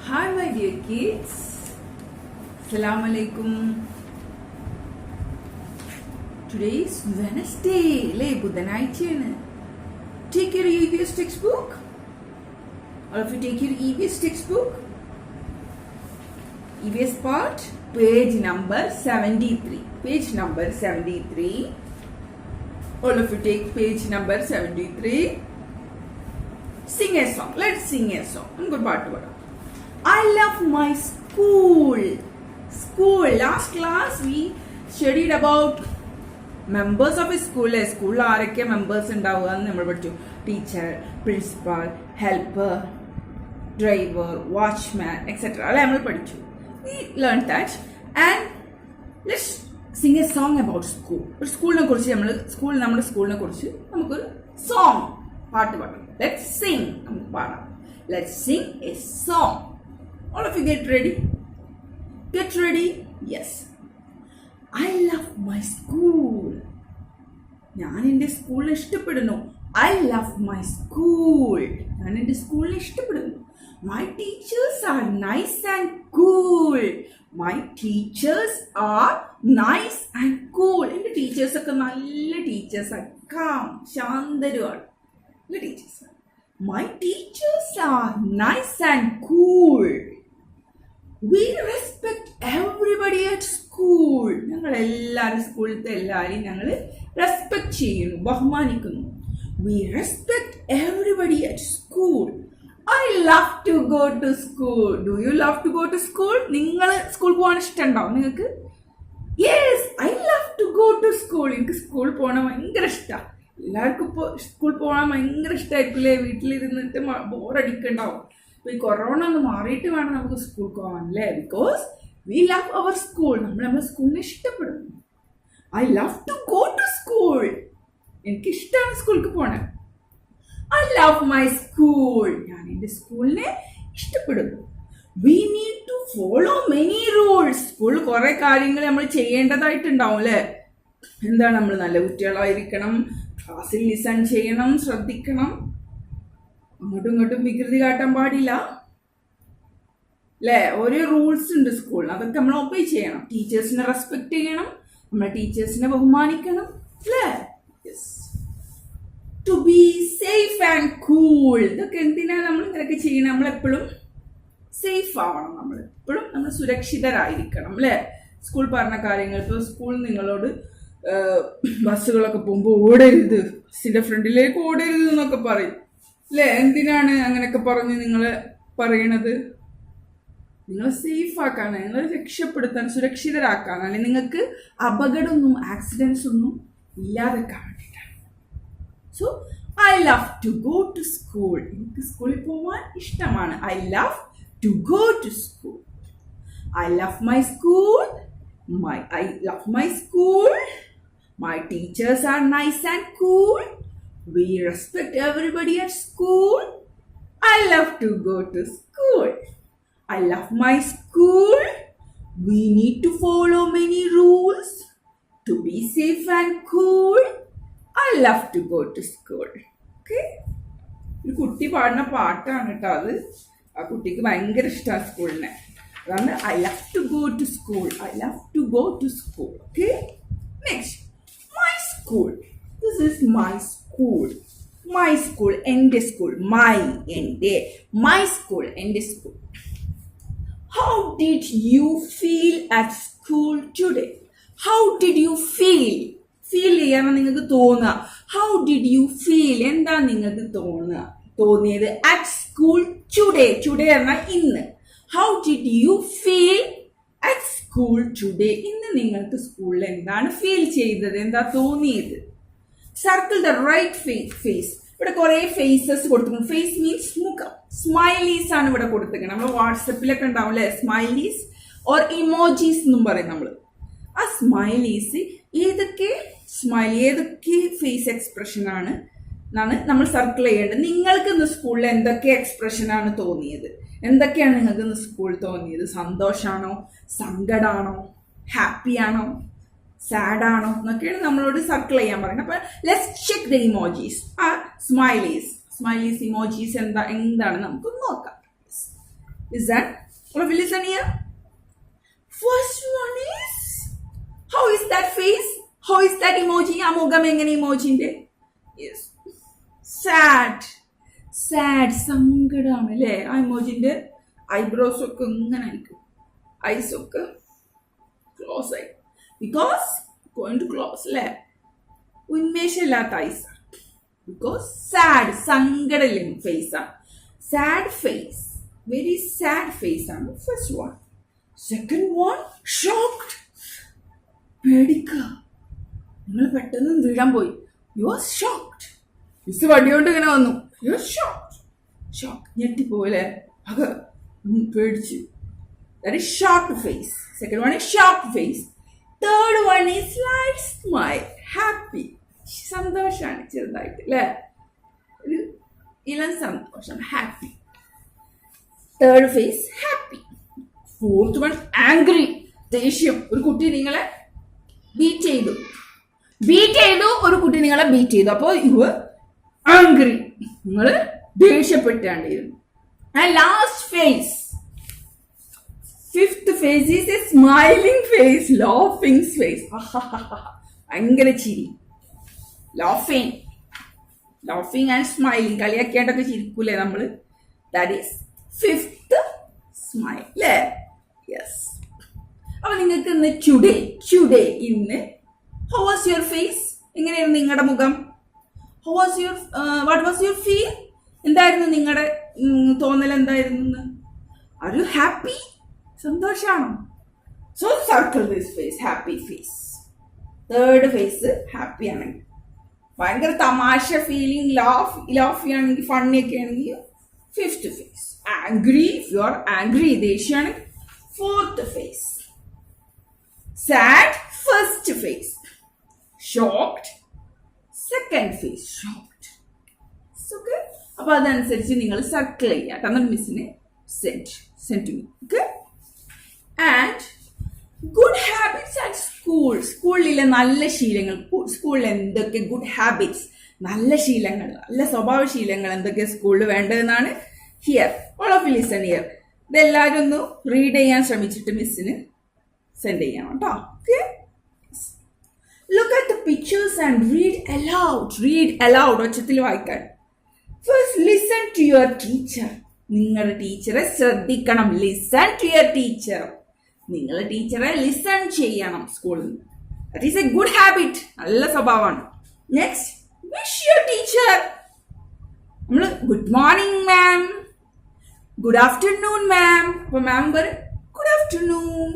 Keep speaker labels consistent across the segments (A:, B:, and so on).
A: Hi my dear kids. Assalamu alaikum. Today is Wednesday. Budhanayachana. Take your EVS textbook. All of you take your EVS textbook. EVS part, page number 73. Page number 73. All of you take page number 73. Sing a song. Let's sing a song. Good part. I love my school. School. Last class we studied about members of a school. School ആരൊക്കെ members ഉണ്ടാവുകയെന്ന് നമ്മൾ പഠിച്ചു. Teacher, principal, helper, driver, watchman, etc. അല്ലേ നമ്മൾ പഠിച്ചു. We learned that and let's sing a song about school. ഒരു സ്കൂളിനെ കുറിച്ച് നമ്മുടെ സ്കൂളിനെ കുറിച്ച് നമുക്കൊരു song പാട്ട് പാടാം. Let's sing. നമുക്ക് പാടാം. Let's sing a song. All of you get ready? Get ready? Yes. I love my school. ഞാൻ എൻ്റെ സ്കൂളിനെ ഇഷ്ടപ്പെടുന്നു. I love my school. ഞാൻ എൻ്റെ സ്കൂളിനെ ഇഷ്ടപ്പെടുന്നു. My teachers are nice and cool. My teachers are nice and cool. എൻ്റെ teachers ഒക്കെ നല്ല ടീച്ചേഴ്സാണ്. കാം ശാന്തരുമാണ്. നല്ല ടീച്ചേഴ്സാണ്. My teachers are nice and cool. We respect everybody at school. ഞങ്ങൾ എല്ലാവരും സ്കൂളിലത്തെ എല്ലാവരെയും ഞങ്ങൾ റെസ്പെക്ട് ചെയ്യുന്നു, ബഹുമാനിക്കുന്നു. We respect everybody at school. I love to go to school. Do you love to go to school? നിങ്ങൾ school പോകാൻ ഇഷ്ടമുണ്ടാവും നിങ്ങൾക്ക്? Yes, I love to go to school. എനിക്ക് സ്കൂളിൽ പോകണം ഭയങ്കര ഇഷ്ടമാണ്. എല്ലാവർക്കും ഇപ്പോൾ സ്കൂളിൽ പോകാൻ ഭയങ്കര ഇഷ്ടമായിരിക്കില്ലേ? വീട്ടിലിരുന്നിട്ട് ബോറടിക്കണ്ടാവും. അപ്പോൾ ഈ കൊറോണ ഒന്ന് മാറിയിട്ട് വേണം നമുക്ക് സ്കൂളിൽ പോകാൻ അല്ലേ? Because we love our school. നമ്മൾ നമ്മുടെ സ്കൂളിനെ ഇഷ്ടപ്പെടുന്നു. I love to go to school. എനിക്കിഷ്ടമാണ് സ്കൂളിലേക്ക് പോകണേ. I love my school. ഞാൻ എൻ്റെ സ്കൂളിനെ ഇഷ്ടപ്പെടുന്നു. We need to follow many rules. സ്കൂളിൽ കുറേ കാര്യങ്ങൾ നമ്മൾ ചെയ്യേണ്ടതായിട്ടുണ്ടാവും അല്ലേ? എന്താണ്? നമ്മൾ നല്ല കുട്ടികളായിരിക്കണം, ക്ലാസ്സിൽ ലിസൺ ചെയ്യണം, ശ്രദ്ധിക്കണം, അങ്ങോട്ടും ഇങ്ങോട്ടും വികൃതി കാട്ടാൻ പാടില്ല അല്ലേ? ഓരോ റൂൾസ് ഉണ്ട് സ്കൂളിൽ, അതൊക്കെ നമ്മൾ ഒബേ ചെയ്യണം. ടീച്ചേഴ്സിനെ റെസ്പെക്ട് ചെയ്യണം, നമ്മളെ ടീച്ചേഴ്സിനെ ബഹുമാനിക്കണം അല്ലേ? Yes. To be safe and cool. ഇതൊക്കെ എന്തിനാണ് നമ്മൾ ഇങ്ങനെയൊക്കെ ചെയ്യണം? നമ്മളെപ്പോഴും സേഫ് ആവണം, നമ്മളെപ്പോഴും നമ്മൾ സുരക്ഷിതരായിരിക്കണം അല്ലേ? സ്കൂൾ പറഞ്ഞ കാര്യങ്ങൾ, ഇപ്പോൾ സ്കൂൾ നിങ്ങളോട് ബസ്സുകളൊക്കെ പോകുമ്പോൾ ഓടരുത്, ബസ്സിന്റെ ഫ്രണ്ടിലേക്ക് ഓടരുത് എന്നൊക്കെ പറയും അല്ലേ? എന്തിനാണ് അങ്ങനെയൊക്കെ പറഞ്ഞ് നിങ്ങൾ പറയണത്? നിങ്ങൾ സേഫ് ആക്കാനാണ്, നിങ്ങൾ രക്ഷപ്പെടുത്താൻ, സുരക്ഷിതരാക്കാൻ, അല്ലെങ്കിൽ നിങ്ങൾക്ക് അപകടമൊന്നും ആക്സിഡൻസ് ഒന്നും ഇല്ലാതെക്കാൻ വേണ്ടിയിട്ടാണ്. So I love to go to school. എനിക്ക് സ്കൂളിൽ പോവാൻ ഇഷ്ടമാണ്. I love to go to school. I love my school. I love my school. My teachers are nice and cool. We respect everybody at school. I love to go to school. I love my school. We need to follow many rules to be safe and cool. I love to go to school. Okay? ഒരു കുട്ടി പാടുന്ന പാട്ടാണ് കേട്ടോ അത്. ആ കുട്ടിക്ക് ഭയങ്കര ഇഷ്ടമാണ് സ്കൂളിനെ. അതാണ് I love to go to school. I love to go to school. Okay? Next. My school. This is my school. My school. എൻ്റെ school. My school. എൻ്റെ school. How did you feel at school today? How did you feel? Feel ചെയ്യാൻ നിങ്ങൾക്ക് തോന്നുക. How did you feel? എന്താ നിങ്ങൾക്ക് തോന്നിയത് at school today? Today എന്നാൽ ഇന്ന്. How did you feel at school today? ഇന്ന് നിങ്ങൾക്ക് സ്കൂളിൽ എന്താണ് ഫീൽ ചെയ്തത്? എന്താ തോന്നിയത്? Circle the right face. ഇവിടെ കുറെ ഫേസസ് കൊടുത്തിട്ടുണ്ട്. ഫേസ് മീൻസ് മുഖം. സ്മൈലീസ് ആണ് ഇവിടെ കൊടുത്തിരിക്കുന്നത്. നമ്മൾ വാട്സപ്പിലൊക്കെ ഉണ്ടാവും അല്ലെ? സ്മൈലീസ് ഓർ ഇമോജീസ് എന്നും പറയും നമ്മൾ. ആ സ്മൈലീസ് ഏതൊക്കെ ഫേസ് എക്സ്പ്രഷൻ ആണ് നമ്മൾ സർക്കിൾ ചെയ്യേണ്ടത്. നിങ്ങൾക്ക് ഇന്ന് സ്കൂളിൽ എന്തൊക്കെ എക്സ്പ്രഷൻ ആണ് തോന്നിയത്? എന്തൊക്കെയാണ് നിങ്ങൾക്ക് ഇന്ന് സ്കൂളിൽ തോന്നിയത്? സന്തോഷമാണോ, സങ്കടമാണോ, ഹാപ്പിയാണോ, സാഡാണോ എന്നൊക്കെയാണ് നമ്മളോട് സർക്കിൾ ചെയ്യാൻ പറയുന്നത്. അപ്പൊ ലെറ്റ്സ് ചെക്ക് ദ ഇമോജീസ്. ആ സ്മൈലീസ് ഇമോജീസ് എന്താണ് നമുക്ക് നോക്കാം. Listen. All of you listen here. First one is, how is that face? How is that emoji? ആ മുഖം എങ്ങനെ ഇമോജിന്റെ? Yes. Sad. Sad. സങ്കടമാണ് അല്ലേ? ആ ഇമോജിന്റെ ഐബ്രോസ് ഒക്കെ ഇങ്ങനെ ആയിരിക്കും. ഐസ് ഒക്കെ ക്ലോസ് ആയി. ബിക്കോസ് going to close അല്ലേ? ഉന്മേഷമില്ലാത്ത ഐസ്. Because sad. സങ്കടം ഫേസ് ആണ്. Sad face. Very sad face ആണ് first one. Second one, shocked. പേടിക്കുക. നിങ്ങൾ പെട്ടെന്ന് വീഴാൻ പോയി. You are shocked. മിസ് വടിയോണ്ട് ഇങ്ങനെ വന്നു. You are shocked. Shock. ഞെട്ടിപ്പോലെ അക പേടിച്ചു. That is shocked face. Second one is shocked face. Third one is slight smile. Happy. സന്തോഷമാണ് ചെറുതായിട്ട് അല്ലേ? ഒരു ഇളം സന്തോഷം. Happy. Third face, happy. Fourth one, angry. ദേഷ്യം. ഒരു കുട്ടി നിങ്ങളെ ബീറ്റ് ചെയ്തു. ഒരു കുട്ടി നിങ്ങളെ ബീറ്റ് ചെയ്തു. അപ്പോൾ യു ആംഗ്രി. നിങ്ങൾ ദേഷ്യപ്പെട്ടാണ്ടിരുന്നു. And last face, fifth face is a smiling face, laughing face. ഭയങ്കര ചിരി. Laughing and smiling. കളിയാക്കിയാണ്ടൊക്കെ ചിരിക്കൂലേ നമ്മള്? ദാറ്റ് ഈസ് ഫിഫ്ത്ത് സ്മൈൽ അല്ലേ? യെസ്. അപ്പൊ നിങ്ങൾക്ക് ഇന്ന് ടുഡേ ഇന്ന് ഹൗ വാസ് യുവർ ഫേസ്? എങ്ങനെയായിരുന്നു നിങ്ങളുടെ മുഖം? What was your feel? എന്തായിരുന്നു നിങ്ങളുടെ തോന്നൽ? എന്തായിരുന്നു? Are you happy? സന്തോഷാണോ? So circle this face, happy face. Third face happy ആണെങ്കിൽ, ഭയങ്കര തമാശ ഫീലിംഗ്, ലാഫി ആണെങ്കിൽ, ഫണ്ണി ഒക്കെ ആണെങ്കിൽ fifth face. Angry, if you are angry, ദേഷ്യാണ് fourth face. Sad, first face. Shocked, second face. Shocked. Okay? അപ്പൊ അതനുസരിച്ച് നിങ്ങൾ സർക്കിൾ ചെയ്യാം. എന്നിട്ട് മിസ്സിനെ send me. Okay? And good habits at school. സ്കൂളിലെ നല്ല ശീലങ്ങൾ. സ്കൂളിൽ എന്തൊക്കെ ഗുഡ് ഹാബിറ്റ്സ്, നല്ല ശീലങ്ങൾ, നല്ല സ്വഭാവ ശീലങ്ങൾ എന്തൊക്കെ സ്കൂളിൽ വേണ്ടതെന്നാണ് here. All of you listen here. ഇതെല്ലാവരും ഒന്ന് റീഡ് ചെയ്യാൻ ശ്രമിച്ചിട്ട് മിസ്സിന് സെൻഡ് ചെയ്യണം കേട്ടോ. Okay? Look at the pictures and read aloud. ഒച്ചത്തിൽ വായിക്കാൻ. First listen to your teacher. നിങ്ങളുടെ ടീച്ചറെ ശ്രദ്ധിക്കണം. Listen to your teacher. നിങ്ങളുടെ ടീച്ചറെ ലിസൺ ചെയ്യണം സ്കൂളിൽ. That is a good habit. നല്ല സ്വഭാവമാണ്. Next, wish your teacher. നമ്മൾ good morning ma'am, good afternoon ma'am. അപ്പൊ മാം പറയും ഗുഡ് ആഫ്റ്റർനൂൺ,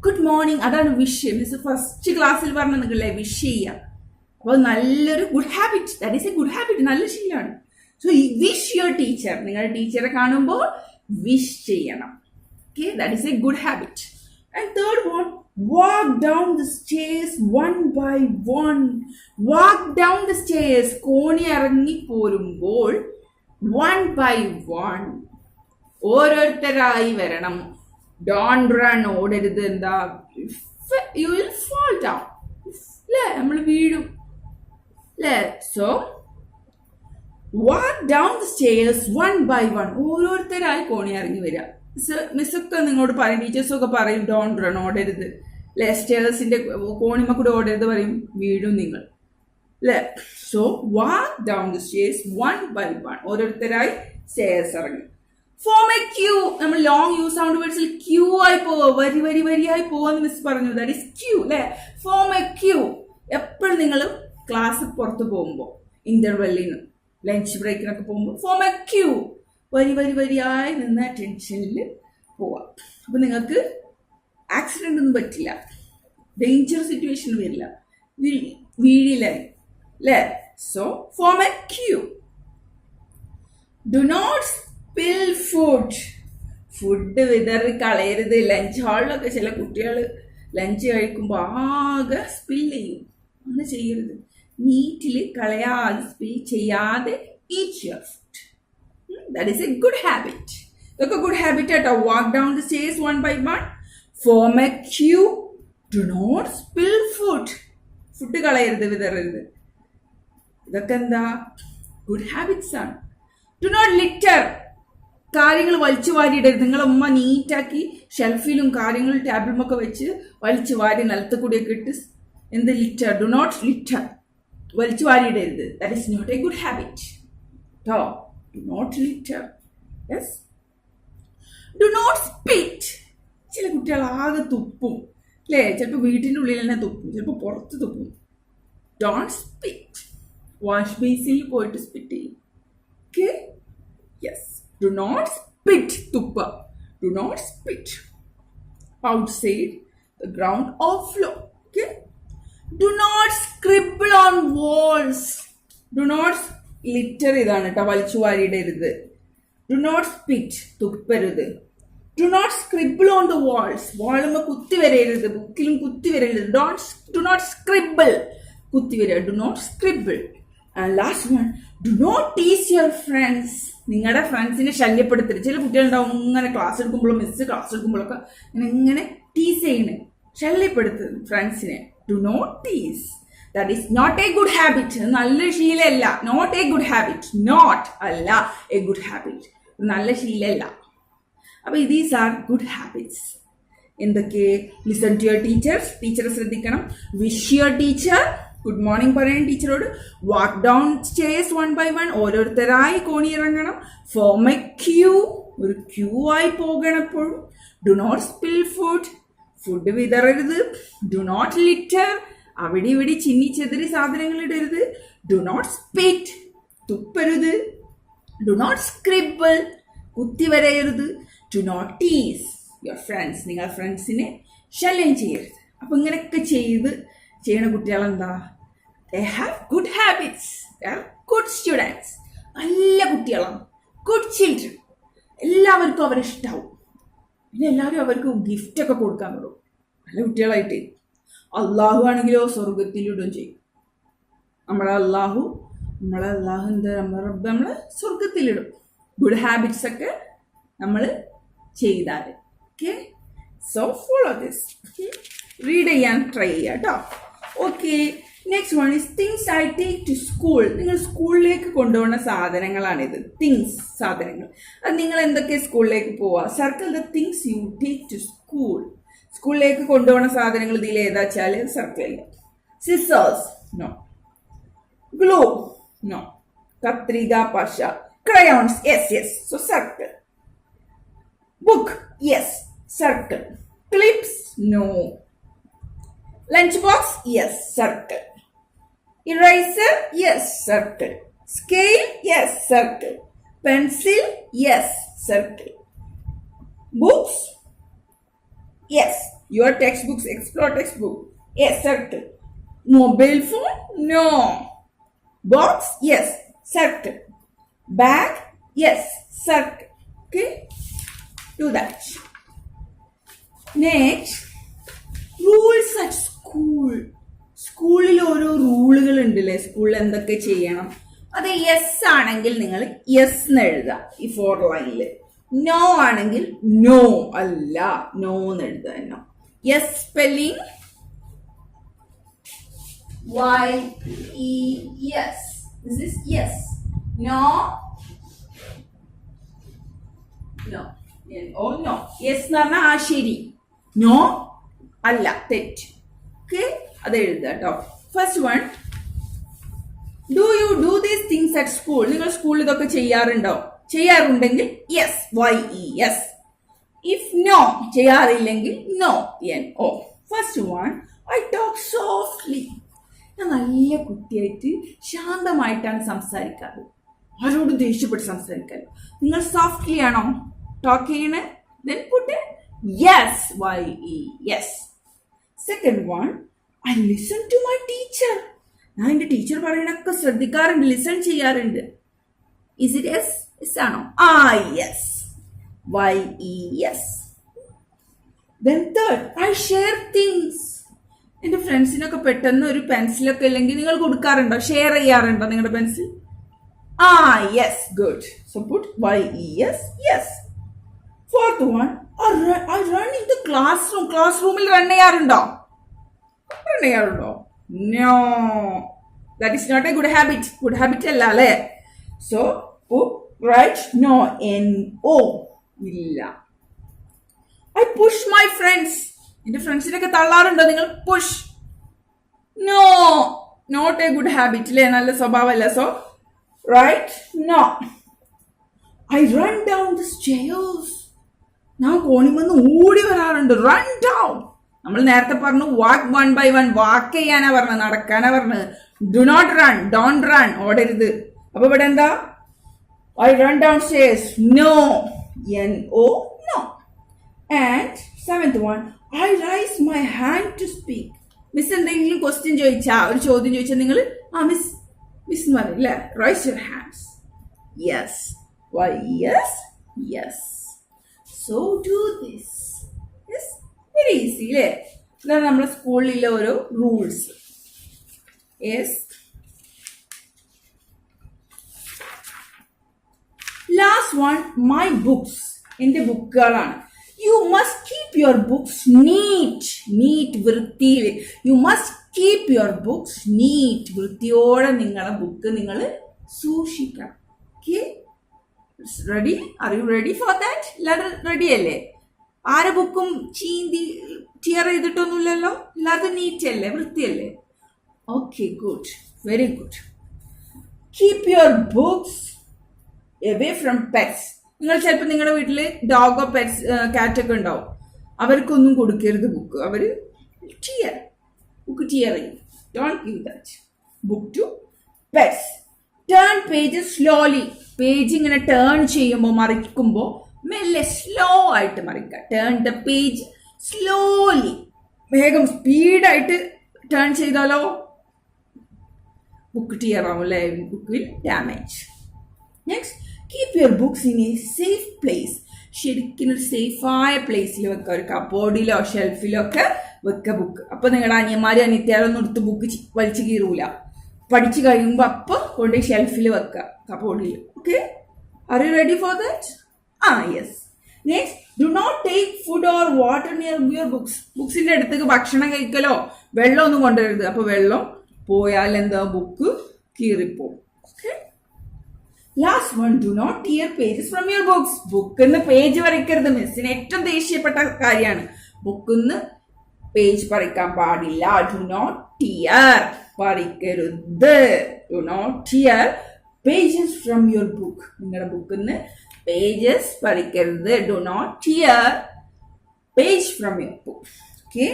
A: ഗുഡ് മോർണിംഗ്. അതാണ് വിഷ്. മിസ് ഫസ്റ്റ് ക്ലാസ്സിൽ പറഞ്ഞ നിങ്ങളെ വിഷ് ചെയ്യാം. അപ്പോൾ നല്ലൊരു good habit. That is a good habit. നല്ല ശീലമാണ്. So wish your teacher. നിങ്ങളുടെ ടീച്ചറെ കാണുമ്പോൾ വിഷ് ചെയ്യണം. Okay? That is a good habit. And third one, walk down the stairs one by one. Walk down the stairs. കോണി ഇറങ്ങി പോരുമ്പോൾ one by one, ഓരോരുത്തരായി വരണം. Don't run. ഓടരുത്. എന്താ? You will fall down. അല്ലേ? നമ്മൾ വീഴും അല്ലേ? So walk down the stairs one by one. ഓരോരുത്തരായി കോണി ഇറങ്ങി വരിക. മിസ്സൊക്കെ നിങ്ങളോട് പറയും, ടീച്ചേഴ്സൊക്കെ പറയും ഡോണ്ട് റൺ, ഓടരുത് അല്ലെ? സ്റ്റെയർസിന്റെ കോണിമ കൂടെ ഓടരുത് പറയും, വീഴും നിങ്ങൾ അല്ലെ? So walk down the stairs one by one. ഓരോരുത്തരായി സ്റ്റെയർസ് ഇറങ്ങി. Form a queue. നമ്മൾ ലോങ് യു സൗണ്ട് വേർഡ്സിൽ ക്യൂ ആയി പോവോ, വരിയായി പോവാന്ന് മിസ് പറഞ്ഞു. ദാറ്റ് ഈസ് ക്യൂ അല്ലെ? Form a queue. എപ്പോഴും നിങ്ങൾ ക്ലാസ് പുറത്ത് പോകുമ്പോൾ, ഇന്റർവെല്ലിന്, ലഞ്ച് ബ്രേക്കിനൊക്കെ പോകുമ്പോൾ ഫോം എ ക്യൂ. വരിയായി നിന്ന് അറ്റൻഷനിൽ പോവാം. അപ്പൊ നിങ്ങൾക്ക് ആക്സിഡന്റ് ഒന്നും പറ്റില്ല, ഡേഞ്ചർ സിറ്റുവേഷൻ വരില്ല, വീഴില്ല അല്ലേ? So form a queue. Do not spill food. Food വിതറി കളയരുത്. ലഞ്ച് ഹാളിലൊക്കെ ചില കുട്ടികൾ ലഞ്ച് കഴിക്കുമ്പോൾ ആകെ സ്പിൽ ചെയ്യും. അങ്ങനെ ചെയ്യരുത്. നീറ്റിൽ കളയാതെ, സ്പിൽ ചെയ്യാതെ eat your food. That is a good habit. ഇതൊക്കെ ഗുഡ് ഹാബിറ്റ് ആട്ടോ. Walk down the stairs one by one. Form a queue. Do not spill food. Food കളയരുത്, വിതറരുത്. ഇതൊക്കെ എന്താ? ഗുഡ് ഹാബിറ്റ്സ് ആണ്. Do not litter. കാര്യങ്ങൾ വലിച്ചു വാരിയിടരുത്. നിങ്ങളെ ഉമ്മ നീറ്റാക്കി ഷെൽഫിലും കാര്യങ്ങളും ടേബിളുമൊക്കെ വെച്ച് വലിച്ചു വാരി നിലത്ത് കൂടിയൊക്കെ ഇട്ട് എന്ത് ലിറ്റർ, ഡു നോട്ട് ലിറ്റർ, വലിച്ചു വാരിയിടരുത്. That is not a good habit. Do not litter. Yes. Do not spit. ചില കുട്ടികൾ ആകെ തുപ്പും അല്ലേ? ചിലപ്പോൾ വീട്ടിൻ്റെ ഉള്ളിൽ തന്നെ തുപ്പും, ചിലപ്പോൾ പുറത്ത് തുപ്പും. Don't spit. വാഷ് ബേസിൽ പോയിട്ട് സ്പിറ്റ് ചെയ്യും. Okay? Yes. Do not spit. തുപ്പ. Do not spit outside the ground or floor. Okay? Do not scribble on walls. Do not litter. ഇതാണ് കേട്ടോ, വലിച്ചു വാരിയിടരുത്. Do not spit. തുപ്പരുത്. Do not scribble on the walls. വാളുമ്മ കുത്തി വരരുത്, ബുക്കിലും കുത്തി വരരുത്. Do not scribble. കുത്തി വരരുത്. Do not scribble. And last one, do not tease your friends. നിങ്ങളുടെ ഫ്രണ്ട്സിനെ ശല്യപ്പെടുത്തരുത്. ചില കുട്ടികളുണ്ടാവും ഇങ്ങനെ ക്ലാസ് എടുക്കുമ്പോഴും മിസ് ക്ലാസ് എടുക്കുമ്പോഴൊക്കെ ഇങ്ങനെ ടീസ് ചെയ്യണേ, ശല്യപ്പെടുത്തരുത് ഫ്രണ്ട്സിനെ. Do not tease. That is not a good habit. നല്ല ശീലമല്ല. Not a good habit. Not അല്ല എ ഗുഡ് ഹാബിറ്റ്. നല്ല ശീലമല്ല. അപ്പോൾ ദീസ് ആർ ഗുഡ് ഹാബിറ്റ്സ്. എന്തൊക്കെ? Listen to your teachers. ടീച്ചറെ ശ്രദ്ധിക്കണം. Wish your teacher. Good morning പറയണം ടീച്ചറോട്. Walk down stairs 1 by 1. ഓരോരുത്തരായി കോണി ഇറങ്ങണം. Form a queue. ഒരു ക്യൂ ആയി പോകണം എപ്പോഴും. Do not spill food. Food വിതറരുത്. Do not litre. അവിടെ ഇവിടെ ചിന്നിച്ചെതിരി സാധനങ്ങൾ ഇടരുത്. Do not spit. തുപ്പരുത്. Do not scribble. കുത്തി വരയരുത്. Do not tease your friends. നിങ്ങളുടെ ഫ്രണ്ട്സിനെ ശല്യം ചെയ്യരുത്. അപ്പം ഇങ്ങനെയൊക്കെ ചെയ്യണ കുട്ടികളെന്താ? they have good habits. they are good students. നല്ല കുട്ടികളാണ്. Good children. എല്ലാവർക്കും അവരിഷ്ടാവും. പിന്നെ എല്ലാവരും അവർക്ക് ഗിഫ്റ്റ് ഒക്കെ കൊടുക്കാൻ പറ്റും നല്ല കുട്ടികളായിട്ട്. അള്ളാഹു ആണെങ്കിലോ സ്വർഗത്തിലിടുകയും ചെയ്യും. നമ്മളെ അള്ളാഹു എന്താ നമ്മളെ സ്വർഗത്തിലിടും. ഗുഡ് ഹാബിറ്റ്സ് ഒക്കെ നമ്മൾ ചെയ്താൽ. Okay? So follow this. Read ചെയ്യാൻ ട്രൈ ചെയ്യാം കേട്ടോ. Okay. Next one is things I take to school. നിങ്ങൾ സ്കൂളിലേക്ക് കൊണ്ടുപോകുന്ന സാധനങ്ങളാണിത്. തിങ്സ്, സാധനങ്ങൾ. അത് നിങ്ങൾ എന്തൊക്കെ സ്കൂളിലേക്ക് പോവുക? Circle the things you take to school. സ്കൂളിലേക്ക് കൊണ്ടുപോകുന്ന സാധനങ്ങൾ ഇതിൽ ഏതാ വെച്ചാൽ സർക്കിൾ ചെയ്യാം. Scissors, no. Glue, no. കത്രിക, പശ. Crayons, yes. So circle. Book, yes, circle. Clips, no. Lunchbox, yes, circle. Eraser, yes, circle. Scale, yes, circle. Pencil, yes, circle. Books, yes. Your textbooks, Explore textbook, yes, circle. Mobile phone, no. Box, yes, circle. Bag, yes, circle. Okay? Do that. Next, rules at school. സ്കൂളിൽ ഓരോ റൂളുകൾ ഉണ്ടല്ലേ, സ്കൂളിൽ എന്തൊക്കെ ചെയ്യണം. അത് yes ആണെങ്കിൽ നിങ്ങൾ yes എന്ന് എഴുതുക ഈ 4 ലൈനിൽ. നോ ആണെങ്കിൽ നോ അല്ല, നോ എന്ന് എഴുതുക. No. Yes spelling YES. This is yes. No. Oh no. Yes എന്ന് പറഞ്ഞാൽ ആ ശരി. നോ അല്ല, തെറ്റ്. ഓക്കെ? അത് എഴുതുക കേട്ടോ. First one, do you do these things at school. നിങ്ങൾ സ്കൂളിൽ ഇതൊക്കെ ചെയ്യാറുണ്ടോ? ചെയ്യാറുണ്ടെങ്കിൽ യെസ്, YES. ഇഫ് നോ, ചെയ്യാറില്ലെങ്കിൽ no, NO. First one, I talk softly. ഞാൻ നല്ല കുട്ടിയായിട്ട് ശാന്തമായിട്ടാണ് സംസാരിക്കാറ്. ആരോടും ദേഷ്യപ്പെട്ട് സംസാരിക്കാറ്. നിങ്ങൾ സോഫ്റ്റ്ലി ആണോ ടോക്ക് ചെയ്യണേ? then put a yes, YES. Second one, I listen to my teacher. ഞാൻ എൻ്റെ ടീച്ചർ പറയണൊക്കെ ശ്രദ്ധിക്കാറുണ്ട്, ലിസൺ ചെയ്യാറുണ്ട്. Is it yes? Yes ആണോ? Yes, YES. Then third, I share things. എൻ്റെ ഫ്രണ്ട്സിനൊക്കെ പെട്ടെന്ന് ഒരു പെൻസിലൊക്കെ ഇല്ലെങ്കിൽ നിങ്ങൾ കൊടുക്കാറുണ്ടോ? ഷെയർ ചെയ്യാറുണ്ടോ നിങ്ങളുടെ pencil? Yes, good. So put YES, yes. Fourth one, I run in the classroom. ക്ലാസ്റൂമിൽ റൺ ചെയ്യാറുണ്ടോ? No, that is not a good habit. Good habit അല്ല അല്ലേ? So put write no NO ഇല്ല. I push my friends. എന്റെ ഫ്രണ്ട്സിനൊക്കെ തള്ളാറുണ്ടോ നിങ്ങൾ? Push. No, not a good habit അല്ലേ, നല്ല സ്വഭാവമല്ല. So write no. I run down the stairs. ഞാൻ കോണിമന്ന് ഓടി വരാറുണ്ട്. Run down. നമ്മൾ നേരത്തെ പറഞ്ഞു വാക്ക് 1 by 1, വാക്ക് ചെയ്യാനാ പറഞ്ഞത്, നടക്കാനാ പറഞ്ഞത്. Do not run, don't run, ഓടരുത്. അപ്പൊ ഇവിടെ എന്താ? I run down stairs. No, NO no. And 7th one, I raise my hand to speak. Miss എന്തെങ്കിലും ക്വസ്റ്റ്യൻ ചോദിച്ചാ, ഒരു ചോദ്യം ചോദിച്ചാൽ നിങ്ങൾ മിസ് മിസ് എന്ന് പറയും അല്ലേ? Raise your hands. Yes. Why yes? Yes. So do this. Yes. Very easy അല്ലേ? ഇതാണ് നമ്മുടെ സ്കൂളിലെ ഓരോ rules. Yes. Last one, my books. എന്റെ ബുക്കുകളാണ്. You must keep your books neat. Neat, വൃത്തിയിൽ. You must keep your books neat. വൃത്തിയോടെ നിങ്ങളെ ബുക്ക് നിങ്ങൾ സൂക്ഷിക്കണം. Okay, ready? Are you ready for that? എല്ലാവരും റെഡി അല്ലേ? ആരെ ബുക്കും ചീന്തി ടിയർ ചെയ്തിട്ടൊന്നുമില്ലല്ലോ? എല്ലാവരും നീറ്റ് അല്ലേ, വൃത്തിയല്ലേ? Okay, good, very good. Keep your books away from pets. നിങ്ങൾ ചിലപ്പോൾ നിങ്ങളുടെ വീട്ടിൽ ഡോഗോ പെറ്റ്സ് കാറ്റൊക്കെ ഉണ്ടാവും. അവർക്കൊന്നും കൊടുക്കരുത് ബുക്ക്. അവർ ബുക്ക് ടിയർ ചെയ്യും. Don't give that book to pets. Turn pages slowly. Page ഇങ്ങനെ ടേൺ ചെയ്യുമ്പോൾ, മറിക്കുമ്പോൾ മെല്ലെ സ്ലോ ആയിട്ട് മറിക്കുക. Turn the page slowly. വേഗം സ്പീഡായിട്ട് ടേൺ ചെയ്താലോ ബുക്ക് ടിയർ ആവും അല്ലേ? Book will damage. Next, keep your books in a safe place. ശരിക്കും ഒരു സേഫായ പ്ലേസിൽ വെക്കുക. ഒരു കബോർഡിലോ ഷെൽഫിലോ ഒക്കെ വെക്കുക ബുക്ക്. അപ്പൊ നിങ്ങളുടെ അനിയന്മാരും അനിത്യാരൊന്നും എടുത്ത് ബുക്ക് വലിച്ചു കീറൂല. പഠിച്ചു കഴിയുമ്പോൾ അപ്പോൾ കൊണ്ട് ഷെൽഫിൽ വെക്കുക, കബോർഡിൽ. Okay, are you ready for that? Yes. Next, do not take food or water near your books. ബുക്സിന്റെ അടുത്തേക്ക് ഭക്ഷണം കഴിക്കലോ വെള്ളം ഒന്നും കൊണ്ടുവരരുത്. അപ്പൊ വെള്ളം പോയാൽ എന്താ? ബുക്ക് കീറിപ്പോവും. Okay. Last one, do not tear pages from your books. ബുക്കിന്ന് പേജ് പറിക്കരുത്. മിസ്സിന് ഏറ്റവും ദേഷ്യപ്പെട്ട കാര്യമാണ്. ബുക്കിന്ന് പേജ് പറിക്കാൻ പാടില്ല. ഡു നോട്ട് ടിയർ, പറിക്കരുത്. Do not tear pages from your book. നിങ്ങളുടെ ബുക്കിന്ന് പേജസ് പറിക്കരുത്. Do not tear page from your book. Okay.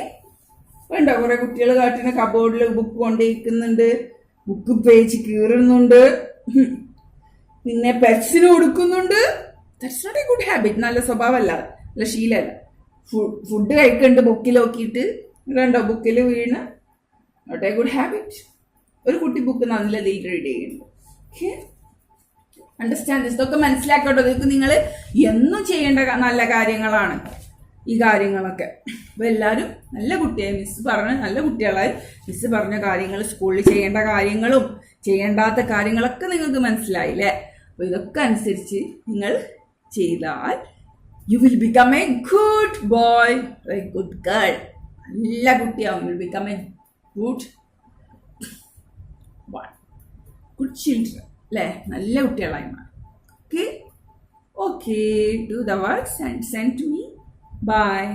A: വേണ്ട, കുറെ കുട്ടികൾ കാട്ടിന് കബോർഡിൽ ബുക്ക് കൊണ്ടിരിക്കുന്നുണ്ട്, ബുക്ക് പേജ് കീറുന്നുണ്ട്, പിന്നെ പെറ്റ്സിന് കൊടുക്കുന്നുണ്ട്. That's not a good habit. നല്ല സ്വഭാവമല്ല, നല്ല ശീലമല്ല. ഫുഡ് കഴിക്കുന്നുണ്ട് ബുക്കിൽ നോക്കിയിട്ട്, രണ്ടോ ബുക്കിൽ വീണ്. Not a good habit. ഒരു കുട്ടി ബുക്ക് നല്ല രീതിയിൽ റീഡ് ചെയ്യുന്നുണ്ട്. Okay, understand this. ഇതൊക്കെ മനസ്സിലാക്കട്ടോ. ഇതൊക്കെ നിങ്ങൾ എന്നും ചെയ്യേണ്ട നല്ല കാര്യങ്ങളാണ് ഈ കാര്യങ്ങളൊക്കെ. അപ്പൊ എല്ലാവരും നല്ല കുട്ടിയായി. മിസ് പറഞ്ഞ നല്ല കുട്ടികളായി. മിസ് പറഞ്ഞ കാര്യങ്ങൾ, സ്കൂളിൽ ചെയ്യേണ്ട കാര്യങ്ങളും ചെയ്യേണ്ടാത്ത കാര്യങ്ങളൊക്കെ നിങ്ങൾക്ക് മനസ്സിലായില്ലേ? അപ്പൊ ഇതൊക്കെ അനുസരിച്ച് നിങ്ങൾ ചെയ്താൽ you will become a good boy, a good girl. നല്ല കുട്ടിയാവും. You will become a good one, good children അല്ലേ? നല്ല കുട്ടികളായി മാറും. Okay, okay, do the works and send to me. Bye.